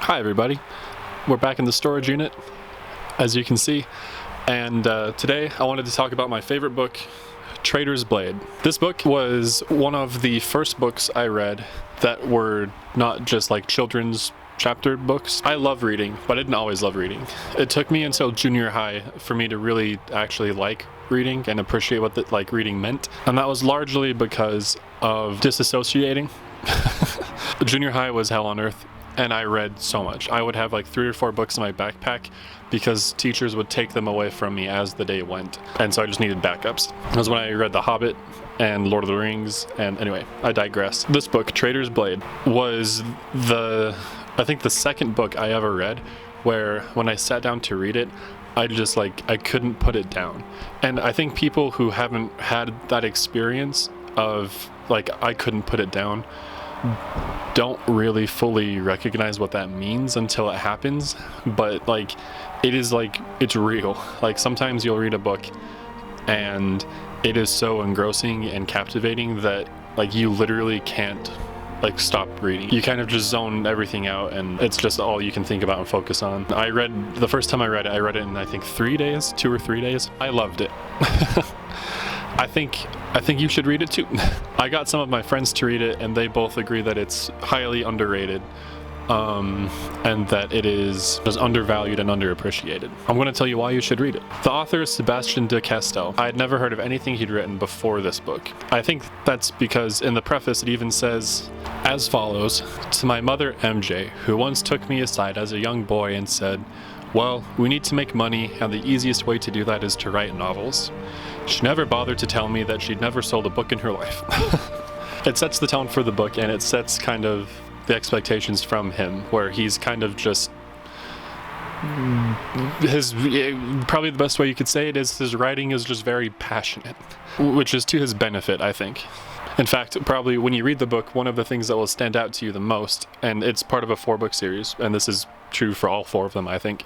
Hi everybody, we're back in the storage unit, as you can see, and today I wanted to talk about my favorite book, Traitor's Blade. This book was one of the first books I read that were not just like children's chapter books. I love reading, but I didn't always love reading. It took me until junior high for me to really actually like reading and appreciate what reading meant, and that was largely because of disassociating. Junior high was hell on earth, and I read so much. I would have like 3 or 4 books in my backpack because teachers would take them away from me as the day went, and so I just needed backups. That was when I read The Hobbit and Lord of the Rings, and anyway, I digress. This book, Traitor's Blade, was I think the second book I ever read where when I sat down to read it, I couldn't put it down. And I think people who haven't had that experience of I couldn't put it down don't really fully recognize what that means until it happens. But it's real. Sometimes you'll read a book and it is so engrossing and captivating that you literally can't stop reading. You kind of just zone everything out, and it's just all you can think about and focus on. The first time I read it in I think 3 days, 2 or 3 days. I loved it. I think you should read it too. I got some of my friends to read it, and they both agree that it's highly underrated, and that it is undervalued and underappreciated. I'm going to tell you why you should read it. The author is Sebastien de Castell. I had never heard of anything he'd written before this book. I think that's because in the preface it even says as follows: "To my mother MJ, who once took me aside as a young boy and said, 'Well, we need to make money, and the easiest way to do that is to write novels.' She never bothered to tell me that she'd never sold a book in her life." It sets the tone for the book, and it sets kind of the expectations from him, where he's kind of just probably the best way you could say it is his writing is just very passionate, which is to his benefit, I think. In fact, probably when you read the book, one of the things that will stand out to you the most, and it's part of a 4-book series, and this is true for all 4 of them, I think,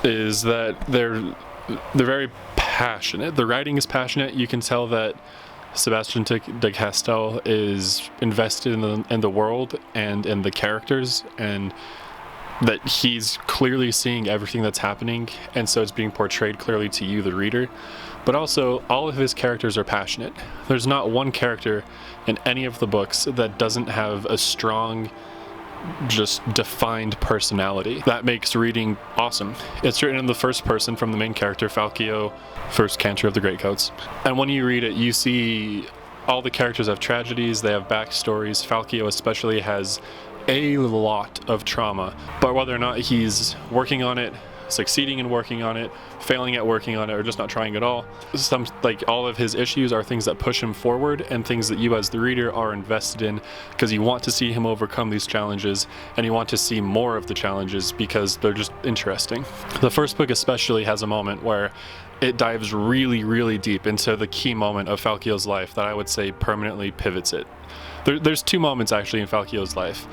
is that they're very passionate. The writing is passionate. You can tell that Sebastien de Castell is invested in the world and in the characters, and that he's clearly seeing everything that's happening, and so it's being portrayed clearly to you, the reader. But also, all of his characters are passionate. There's not one character in any of the books that doesn't have a strong, just defined personality. That makes reading awesome. It's written in the first person from the main character, Falkio, first Cantor of the Greatcoats. And when you read it, you see all the characters have tragedies, they have backstories. Falkio especially has a lot of trauma, but whether or not he's working on it, succeeding in working on it, failing at working on it, or just not trying at all, all of his issues are things that push him forward, and things that you as the reader are invested in because you want to see him overcome these challenges, and you want to see more of the challenges because they're just interesting. The first book especially has a moment where it dives really, really deep into the key moment of Falkio's life that I would say permanently pivots it. There's 2 moments actually in Falkio's life,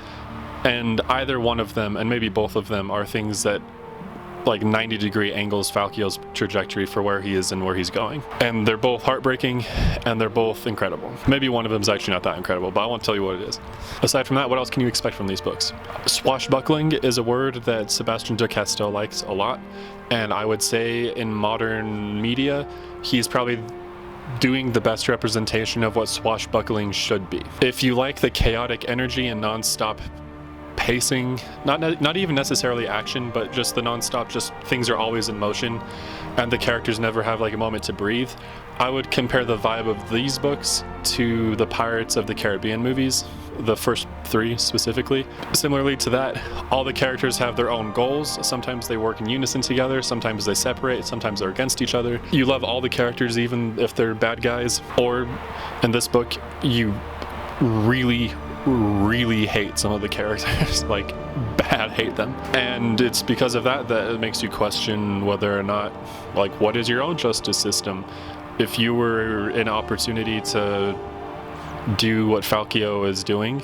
and either one of them, and maybe both of them, are things that 90-degree angles Falkio's trajectory for where he is and where he's going. And they're both heartbreaking, and they're both incredible. Maybe one of them is actually not that incredible, but I won't tell you what it is. Aside from that, what else can you expect from these books? Swashbuckling is a word that Sebastien de Castell likes a lot, and I would say in modern media, he's probably doing the best representation of what swashbuckling should be. If you like the chaotic energy and non-stop pacing, not even necessarily action, but just the non-stop, just things are always in motion and the characters never have a moment to breathe, I would compare the vibe of these books to the Pirates of the Caribbean movies, the first 3 specifically. Similarly to that, all the characters have their own goals. Sometimes they work in unison together, sometimes they separate, sometimes they're against each other. You love all the characters even if they're bad guys, or in this book you really hate some of the characters, bad hate them. And it's because of that it makes you question whether or not, what is your own justice system? If you were an opportunity to do what Falkio is doing,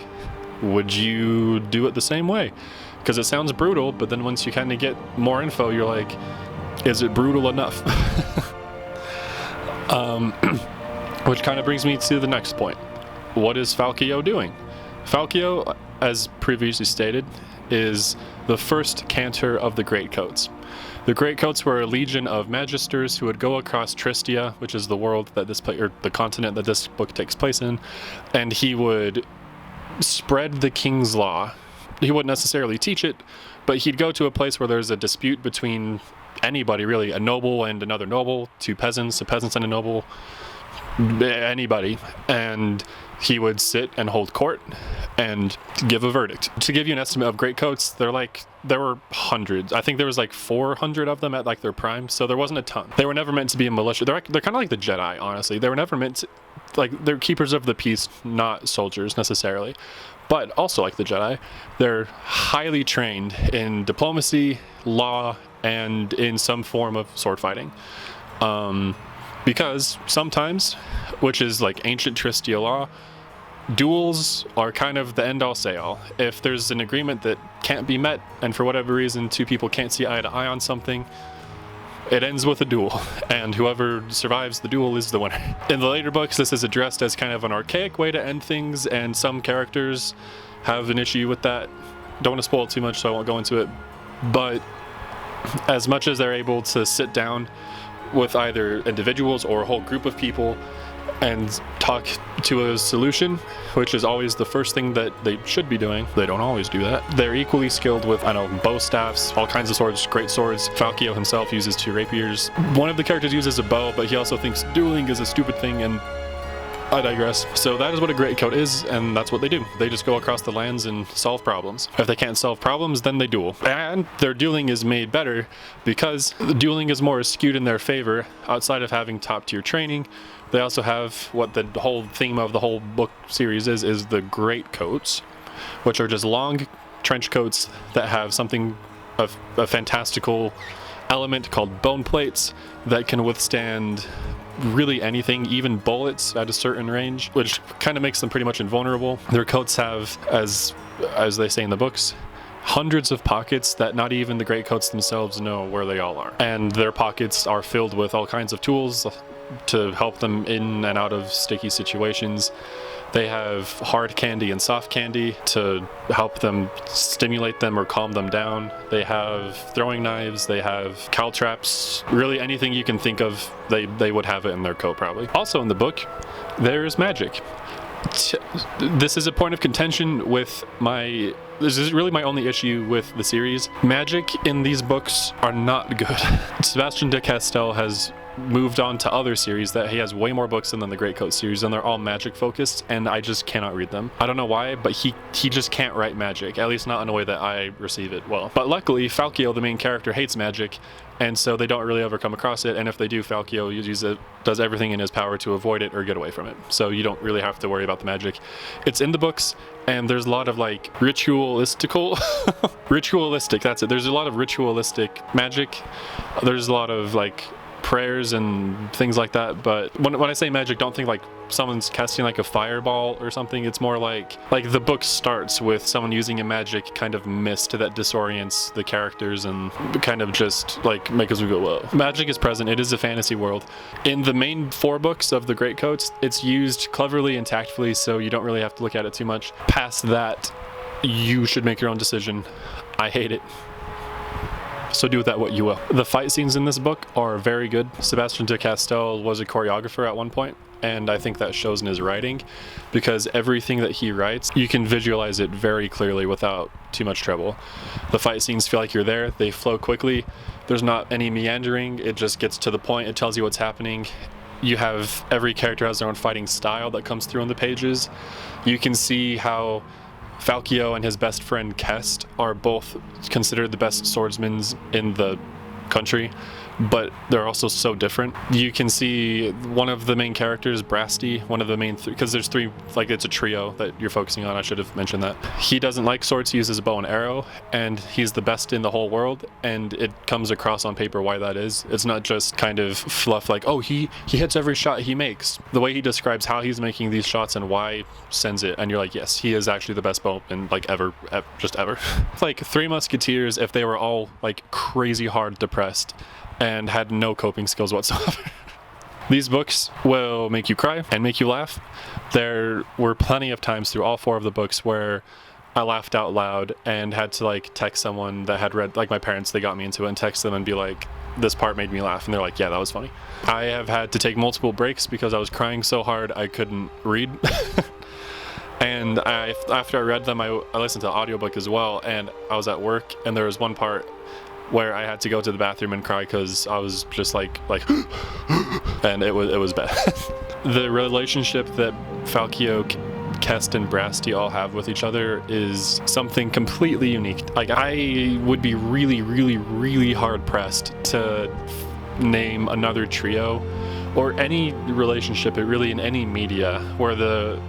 would you do it the same way? Because it sounds brutal, but then once you kind of get more info, you're like, is it brutal enough? Which kind of brings me to the next point. What is Falkio doing? Falkio, as previously stated, is the first canter of the Greatcoats. The Greatcoats were a legion of magisters who would go across Tristia, which is the world that this or the continent that this book takes place in, and he would spread the king's law. He wouldn't necessarily teach it, but he'd go to a place where there's a dispute between anybody, really, a noble and another noble, two peasants, a peasant and a noble, anybody, and he would sit and hold court and give a verdict. To give you an estimate of Greatcoats, there were hundreds. I think there was like 400 of them at like their prime, so there wasn't a ton. They were never meant to be a militia. They're kind of like the Jedi, honestly. They were never meant to, like, they're keepers of the peace, not soldiers necessarily. But also like the Jedi, they're highly trained in diplomacy, law, and in some form of sword fighting. Because sometimes, which is like ancient Tristia law, duels are kind of the end-all say-all. If there's an agreement that can't be met, and for whatever reason two people can't see eye to eye on something, it ends with a duel, and whoever survives the duel is the winner. In the later books, this is addressed as kind of an archaic way to end things, and some characters have an issue with that. Don't want to spoil too much, so I won't go into it. But as much as they're able to sit down with either individuals or a whole group of people and talk to a solution, which is always the first thing that they should be doing. They don't always do that. They're equally skilled with, bow staffs, all kinds of swords, great swords. Falkio himself uses 2 rapiers. One of the characters uses a bow, but he also thinks dueling is a stupid thing, and I digress. So that is what a Greatcoat is, and that's what they do. They just go across the lands and solve problems. If they can't solve problems, then they duel. And their dueling is made better because the dueling is more skewed in their favor. Outside of having top-tier training, they also have what the whole theme of the whole book series is the Greatcoats, which are just long trench coats that have something of a fantastical element called bone plates that can withstand really anything, even bullets at a certain range, which kind of makes them pretty much invulnerable. Their coats have, as they say in the books, hundreds of pockets that not even the Greatcoats themselves know where they all are. And their pockets are filled with all kinds of tools to help them in and out of sticky situations. They have hard candy and soft candy to help them stimulate them or calm them down. They have throwing knives, they have caltrops, really anything you can think of, they would have it in their coat probably. Also in the book, there's magic. This is a point of contention with this is really my only issue with the series. Magic in these books are not good. Sebastian de Castell has moved on to other series that he has way more books than the Greatcoat series, and they're all magic focused, and I just cannot read them. I don't know why, but he just can't write magic, at least not in a way that I receive it well. But luckily, Falkio, the main character, hates magic, and so they don't really ever come across it, and if they do, Falkio does everything in his power to avoid it or get away from it. So you don't really have to worry about the magic. It's in the books, and there's a lot of like ritualistic, that's it. There's a lot of ritualistic magic. There's a lot of like prayers and things like that, but when I say magic, don't think like someone's casting like a fireball or something. It's more like the book starts with someone using a magic kind of mist that disorients the characters and kind of just like make us go, whoa. Magic is present. It is a fantasy world. In the main 4 books of the Greatcoats, it's used cleverly and tactfully, so you don't really have to look at it too much. Past that, you should make your own decision. I hate it. So do with that what you will. The fight scenes in this book are very good. Sebastian de Castell was a choreographer at one point, and I think that shows in his writing, because everything that he writes, you can visualize it very clearly without too much trouble. The fight scenes feel like you're there, they flow quickly, there's not any meandering, it just gets to the point, it tells you what's happening. You have, every character has their own fighting style that comes through in the pages. You can see how Falkio and his best friend Kest are both considered the best swordsmen in the country, but they're also so different. You can see one of the main characters, Brasti, one of the main, because there's 3, like it's a trio that you're focusing on, I should have mentioned that. He doesn't like swords, he uses a bow and arrow, and he's the best in the whole world, and it comes across on paper why that is. It's not just kind of fluff like, oh, he hits every shot he makes. The way he describes how he's making these shots and why sends it, and you're like, yes, he is actually the best bowman like ever. Like 3 Musketeers, if they were all like crazy hard depressed and had no coping skills whatsoever. These books will make you cry and make you laugh. There were plenty of times through all 4 of the books where I laughed out loud and had to like text someone that had read, like my parents, they got me into it, and text them and be like, this part made me laugh, and they're like, yeah, that was funny. I have had to take multiple breaks because I was crying so hard I couldn't read. And after I read them, I listened to the audiobook as well, and I was at work, and there was one part where I had to go to the bathroom and cry because I was just like and it was bad. The relationship that Falkio, Kest, and Brasti all have with each other is something completely unique. Like, I would be really, really, really hard pressed to name another trio or any relationship, really, in any media where the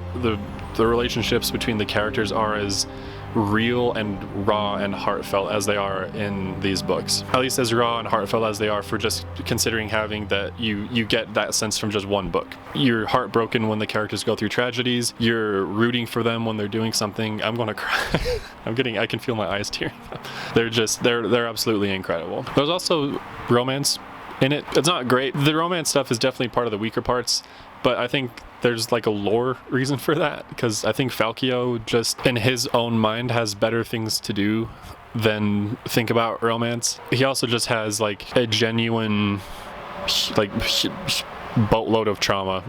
relationships between the characters are as real and raw and heartfelt as they are in these books. At least as raw and heartfelt as they are, for just considering having that you get that sense from just one book. You're heartbroken when the characters go through tragedies. You're rooting for them when they're doing something. I'm gonna cry. I can feel my eyes tearing up. They're absolutely incredible. There's also romance in it. It's not great. The romance stuff is definitely part of the weaker parts, but I think there's like a lore reason for that, because I think Falkio just in his own mind has better things to do than think about romance. He also just has like a genuine like boatload of trauma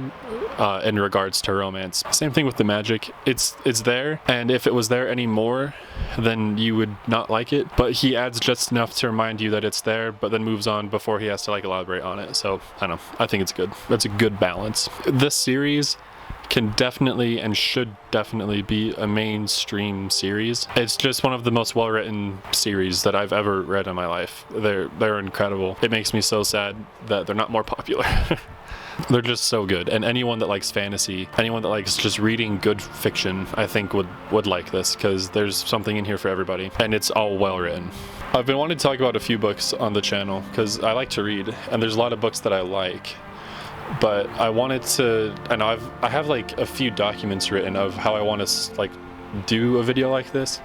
in regards to romance. Same thing with the magic. It's there, and if it was there anymore, then you would not like it, but he adds just enough to remind you that it's there, but then moves on before he has to like elaborate on it. So I don't know, I think it's good. That's a good balance. This series can definitely and should definitely be a mainstream series. It's just one of the most well-written series that I've ever read in my life. They're incredible. It makes me so sad that they're not more popular. They're just so good, and anyone that likes fantasy, anyone that likes just reading good fiction, I think would like this, because there's something in here for everybody, and it's all well written. I've been wanting to talk about a few books on the channel because I like to read, and there's a lot of books that I like, but I wanted to, and I have like a few documents written of how I want to like do a video like this.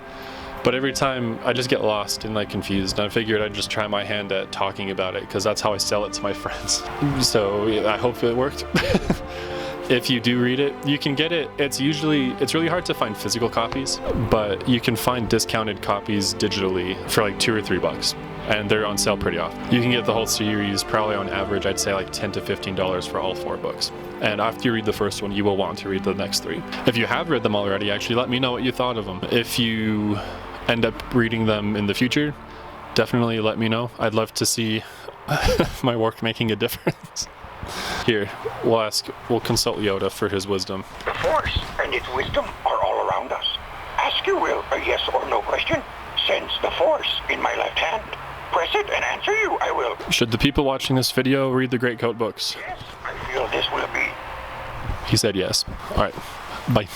But every time I just get lost and like confused, and I figured I'd just try my hand at talking about it, because that's how I sell it to my friends. So yeah, I hope it worked. If you do read it, you can get it. It's really hard to find physical copies, but you can find discounted copies digitally for like $2 or $3, and they're on sale pretty often. You can get the whole series probably on average, I'd say like $10 to $15 for all 4 books. And after you read the first one, you will want to read the next 3. If you have read them already, actually let me know what you thought of them. If you end up reading them in the future, definitely let me know. I'd love to see my work making a difference. Here, we'll consult Yoda for his wisdom. The Force and its wisdom are all around us. Ask your will a yes or no question. Sense the Force in my left hand. Press it and answer you, I will. Should the people watching this video read the Great Coat books? Yes, I feel this will be. He said yes. Alright, bye.